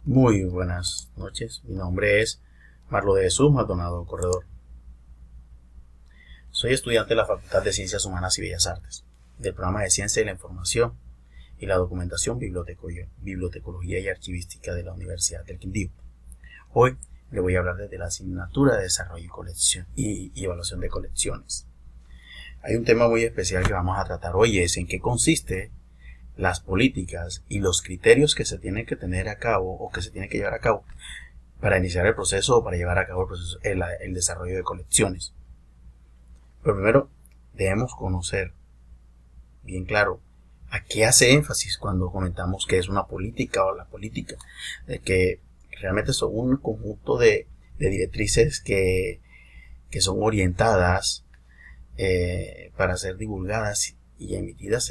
Muy buenas noches, mi nombre es Marlo de Jesús Maldonado Corredor. Soy estudiante de la Facultad de Ciencias Humanas y Bellas Artes, del programa de Ciencia de la Información y la Documentación, Bibliotecología y Archivística de la Universidad del Quindío. Hoy le voy a hablar desde la asignatura de Desarrollo y Evaluación de Colecciones. Hay un tema muy especial que vamos a tratar hoy, es en qué consiste las políticas y los criterios que se tienen que tener a cabo o que se tienen que llevar a cabo para iniciar el proceso o para llevar a cabo el desarrollo de colecciones. Pero primero debemos conocer bien claro a qué hace énfasis cuando comentamos que es una política o la política, de que realmente son un conjunto de directrices que son orientadas para ser divulgadas y emitidas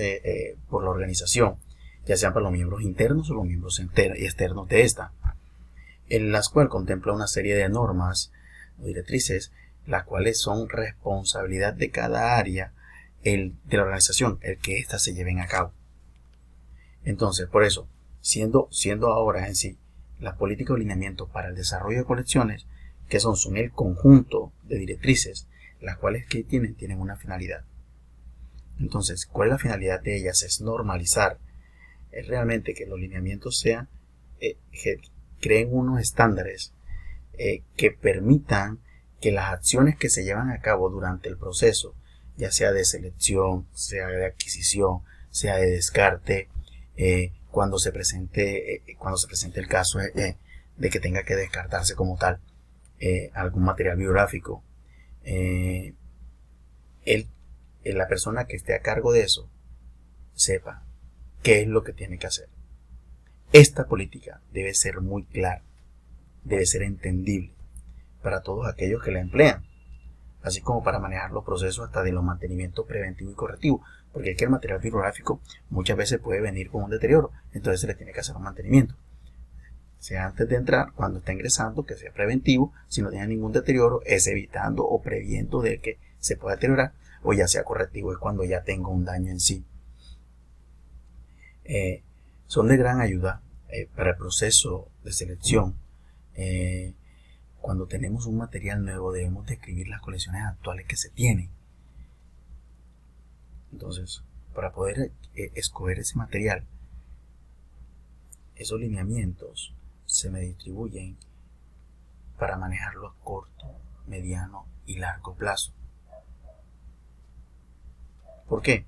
por la organización, ya sean para los miembros internos o los miembros externos de esta, en las cuales contempla una serie de normas o directrices, las cuales son responsabilidad de cada área de la organización, el que éstas se lleven a cabo. Entonces, por eso, siendo ahora en sí la política o lineamiento para el desarrollo de colecciones, que son el conjunto de directrices, las cuales que tienen una finalidad. Entonces, ¿cuál es la finalidad de ellas? Es normalizar, es realmente que los lineamientos sean, que creen unos estándares que permitan que las acciones que se llevan a cabo durante el proceso, ya sea de selección, sea de adquisición, sea de descarte, cuando se presente el caso de que tenga que descartarse como tal algún material biográfico, la persona que esté a cargo de eso sepa qué es lo que tiene que hacer. Esta política debe ser muy clara, debe ser entendible para todos aquellos que la emplean, así como para manejar los procesos hasta de los mantenimientos preventivos y correctivos, porque es que el material bibliográfico muchas veces puede venir con un deterioro, entonces se le tiene que hacer un mantenimiento, sea antes de entrar, cuando está ingresando, que sea preventivo, si no tiene ningún deterioro, es evitando o previendo de que se pueda deteriorar, o ya sea correctivo, es cuando ya tenga un daño en sí. Son de gran ayuda para el proceso de selección. Cuando tenemos un material nuevo, debemos describir las colecciones actuales que se tienen. Entonces, para poder escoger ese material, esos lineamientos se me distribuyen para manejarlo a corto, mediano y largo plazo. ¿Por qué?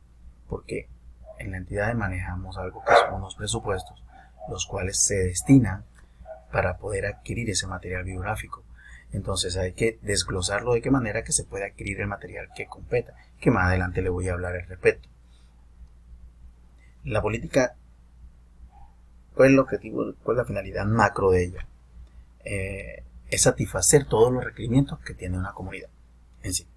Porque en la entidad manejamos algo que son unos presupuestos, los cuales se destinan para poder adquirir ese material biográfico. Entonces hay que desglosarlo de qué manera que se puede adquirir el material que competa, que más adelante le voy a hablar al respecto. La política, ¿cuál es el objetivo? ¿Cuál es la finalidad macro de ella? Es satisfacer todos los requerimientos que tiene una comunidad en sí.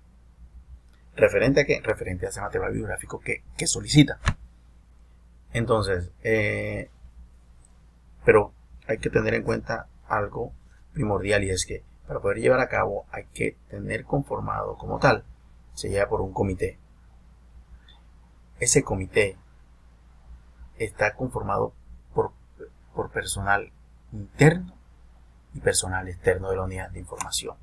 ¿Referente a qué? Referente a ese material biográfico que solicita. Entonces, pero hay que tener en cuenta algo primordial, y es que para poder llevar a cabo hay que tener conformado como tal, se lleva por un comité. Ese comité está conformado por personal interno y personal externo de la unidad de información,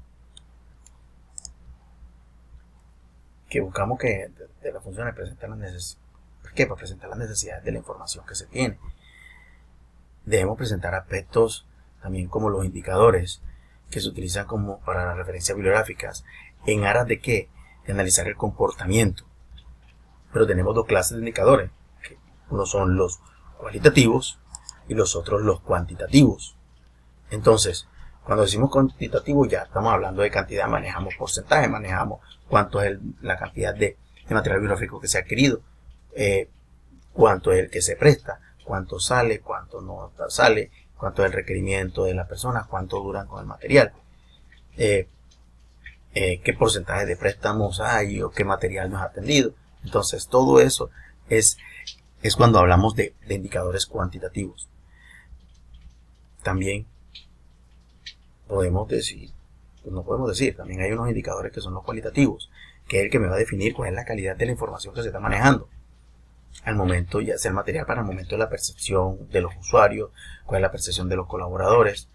que buscamos que de las funciones presentar las necesidades. ¿Por qué? Para presentar las necesidades de la información que se tiene. Debemos presentar aspectos también como los indicadores que se utilizan como para las referencias bibliográficas, en aras de qué, de analizar el comportamiento. Pero tenemos dos clases de indicadores, que uno son los cualitativos y los otros los cuantitativos. Entonces, cuando decimos cuantitativo, ya estamos hablando de cantidad, manejamos porcentaje, manejamos cuánto es la cantidad de material bibliográfico que se ha adquirido, cuánto es el que se presta, cuánto sale, cuánto no sale, cuánto es el requerimiento de las personas, cuánto duran con el material, qué porcentaje de préstamos hay o qué material nos ha atendido. Entonces, todo eso es cuando hablamos de indicadores cuantitativos. También podemos decir, también hay unos indicadores que son los cualitativos, que es el que me va a definir cuál es la calidad de la información que se está manejando. al momento, ya sea el material para el momento de la percepción de los usuarios, cuál es la percepción de los colaboradores.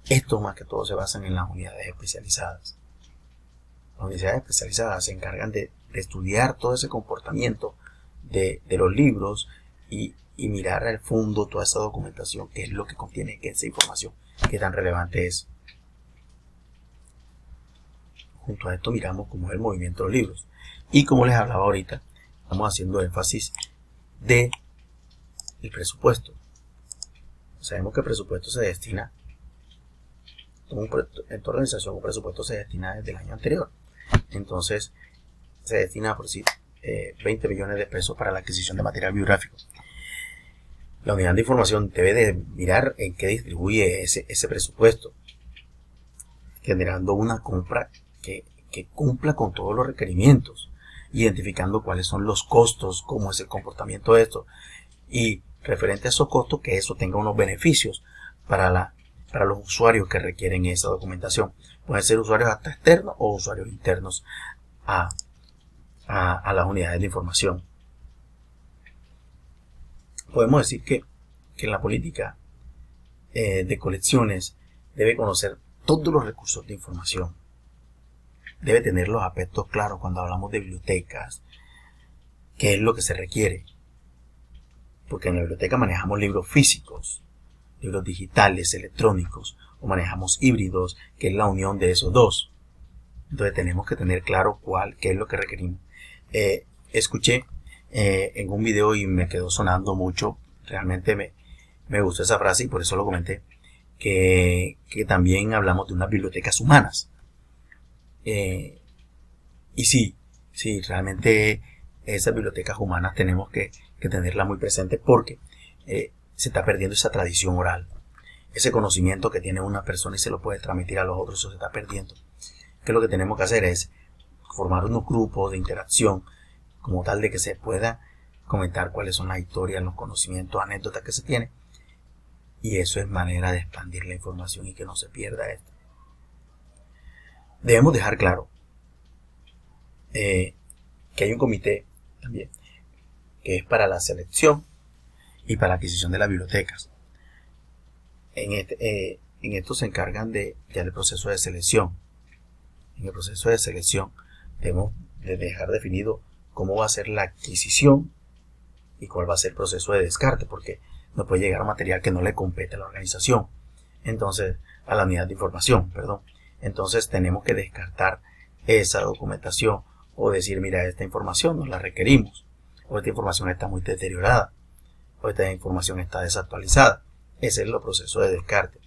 Esto más que todo se basan en las unidades especializadas. Las unidades especializadas se encargan de estudiar todo ese comportamiento de los libros y mirar al fondo toda esa documentación, qué es lo que contiene, qué es esa información, qué tan relevante es. Junto a esto miramos cómo es el movimiento de los libros. Y como les hablaba ahorita, estamos haciendo énfasis de el presupuesto. Sabemos que el presupuesto se destina, en toda organización un presupuesto se destina desde el año anterior. Entonces se destina por sí 20 millones de pesos para la adquisición de material bibliográfico. La unidad de información debe de mirar en qué distribuye ese presupuesto, generando una compra que cumpla con todos los requerimientos, identificando cuáles son los costos, cómo es el comportamiento de esto, y referente a esos costos, que eso tenga unos beneficios para los usuarios que requieren esa documentación. Pueden ser usuarios hasta externos o usuarios internos a las unidades de información. Podemos decir que en la política de colecciones debe conocer todos los recursos de información. Debe tener los aspectos claros cuando hablamos de bibliotecas, qué es lo que se requiere. Porque en la biblioteca manejamos libros físicos, libros digitales, electrónicos, o manejamos híbridos, que es la unión de esos dos. Entonces tenemos que tener claro qué es lo que requerimos. Escuché en un video y me quedó sonando mucho, realmente me gustó esa frase y por eso lo comenté, que también hablamos de unas bibliotecas humanas. Y sí, realmente esas bibliotecas humanas tenemos que tenerlas muy presentes porque se está perdiendo esa tradición oral. Ese conocimiento que tiene una persona y se lo puede transmitir a los otros, eso se está perdiendo. Que lo que tenemos que hacer es formar unos grupos de interacción como tal de que se pueda comentar cuáles son las historias, los conocimientos, anécdotas que se tienen. Y eso es manera de expandir la información y que no se pierda esto. Debemos dejar claro que hay un comité también que es para la selección y para la adquisición de las bibliotecas. En esto se encargan ya del proceso de selección. En el proceso de selección debemos de dejar definido cómo va a ser la adquisición y cuál va a ser el proceso de descarte, porque no puede llegar material que no le compete a la organización, entonces a la unidad de información, perdón. Entonces tenemos que descartar esa documentación o decir, mira, esta información no la requerimos, o esta información está muy deteriorada, o esta información está desactualizada. Ese es el proceso de descarte.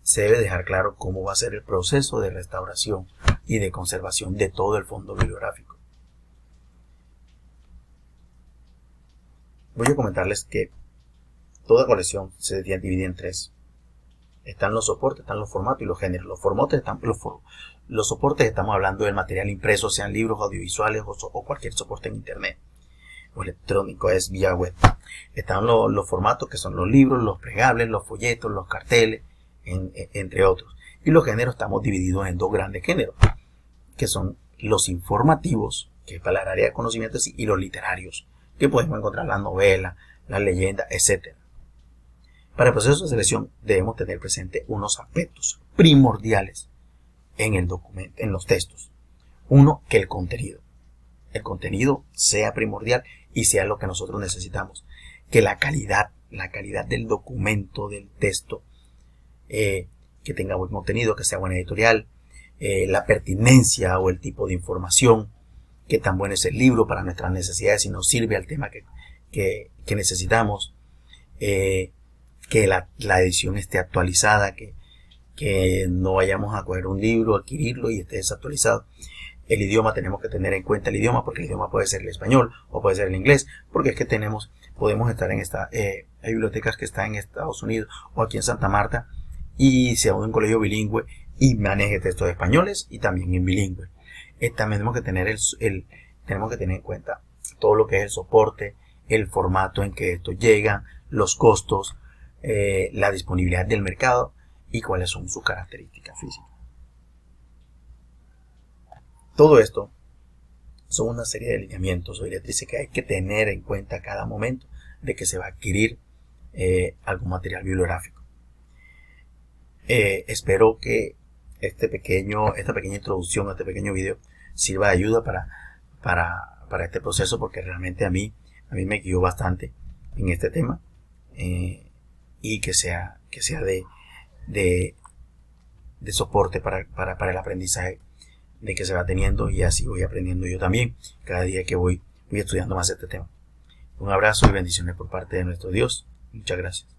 Se debe dejar claro cómo va a ser el proceso de restauración y de conservación de todo el fondo bibliográfico. Voy a comentarles que toda colección se divide en tres. Están los soportes, están los formatos y los géneros. Los soportes estamos hablando del material impreso, sean libros audiovisuales o cualquier soporte en internet o electrónico, es vía web. Están los formatos que son los libros, los plegables, los folletos, los carteles, entre otros. Y los géneros estamos divididos en dos grandes géneros, que son los informativos, que es para el área de conocimientos, y los literarios, que podemos encontrar las novelas, las leyendas, etc. Para el proceso de selección debemos tener presente unos aspectos primordiales en el documento, en los textos. Uno, que el contenido sea primordial y sea lo que nosotros necesitamos. Que la calidad del documento, del texto, que tenga buen contenido, que sea buena editorial, la pertinencia o el tipo de información, que tan bueno es el libro para nuestras necesidades y nos sirve al tema que necesitamos, que la edición esté actualizada, que no vayamos a coger un libro, adquirirlo y esté desactualizado. El idioma, tenemos que tener en cuenta el idioma, porque el idioma puede ser el español o puede ser el inglés, porque es que podemos estar hay bibliotecas que están en Estados Unidos o aquí en Santa Marta y sea un colegio bilingüe y maneje textos españoles y también en bilingüe. También tenemos que tener en cuenta todo lo que es el soporte, el formato en que estos llegan, los costos, la disponibilidad del mercado y cuáles son sus características físicas. Todo esto son una serie de lineamientos o directrices que hay que tener en cuenta a cada momento de que se va a adquirir algún material bibliográfico. Espero que esta pequeña introducción, este pequeño video sirva de ayuda para este proceso, porque realmente a mí me guió bastante en este tema, y que sea de soporte para el aprendizaje de que se va teniendo, y así voy aprendiendo yo también cada día que voy estudiando más este tema. Un abrazo y bendiciones por parte de nuestro Dios. Muchas gracias.